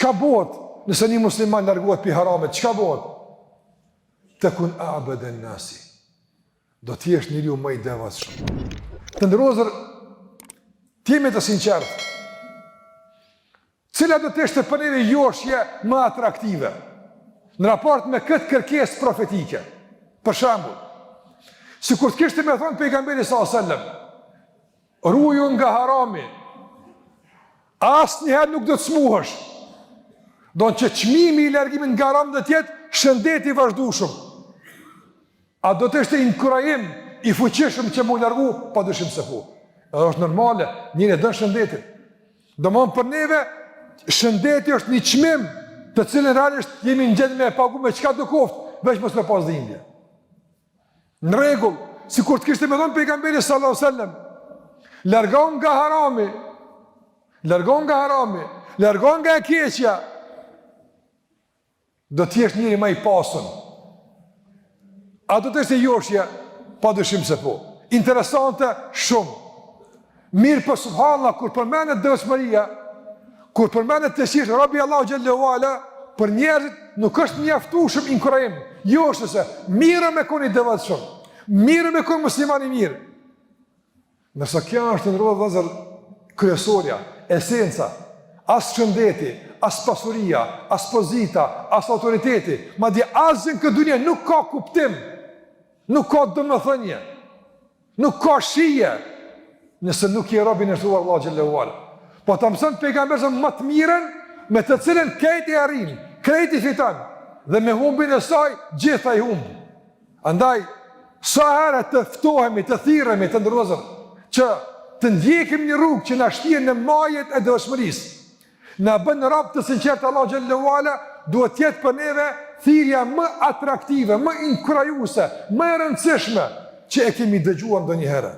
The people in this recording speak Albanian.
Çka bëhet nëse një musliman largohet pi haramit? Çka bëhet? Takun a'bada an-nasi. Do të jesh njeriu më i devotshëm. Të ndërozër, ti me të sinqert, cila do të ishte për neve joshje më atraktive në raport me këtë kërkesë profetike? Për shembull, sikur të kishte me thonë pejgamberi sallallahu alajhi wasallam, ruaju nga harami, asnjëherë nuk do të smuhesh. Do në që çmimi i largimit nga haram do të jetë shëndet i vazhdueshëm. A do të ishte inkurajim i fuqishëm që mu largu? Padyshim se po. Edhe është normale, njëri dën shëndetin. Domthon për neve shëndeti është një çmim të cilën realisht jemi në gjendje me e pagu me çka do koftë, veç mos me pas dhimbje. Në rregull, sikur të kishte më thonë pejgamberi sallallahu alajhi wasallam, largon nga harami, largon nga e keqja, do të jesh njëri më i pasur. A do të ishte joshja? Padyshim se po. Interesante shumë. Mirë për subhanallah, kur përmenet devotshmëria, kur përmenet të shirë Rabi Allahu xhallahu ala, për njerëzit nuk është mjaftueshëm inkurajim. Jo është se mirë me koni devotshëm, mirë me koni musliman i mirë. Nëse kjo është ndërrodhë vëllezër kryesorja, esenca, as shëndeti, as pasuria, as pozita, as autoriteti, madje asgjë në këtë dunjë nuk ka kuptim, nuk ka domethënie, nuk ka shije, nëse nuk je robi i nështruar Allahu xhallahu ala. Po të mëson pejgamberi më të mirën, me të cilën krejti arrin, krejti fiton, dhe me humbin e saj gjitha i humb. Andaj sa herë të ftohemi, të thirremi, të ndërrozëm, që të ndjekim një rrugë që na shtjen në majet e devotshmërisë, na bën rob të sinqert Allahu xhallahu ala, duhet të jetë për neve thirrja më atraktive, më inkurajuese, më e rëndësishme që e kemi dëgjuar ndonjëherë.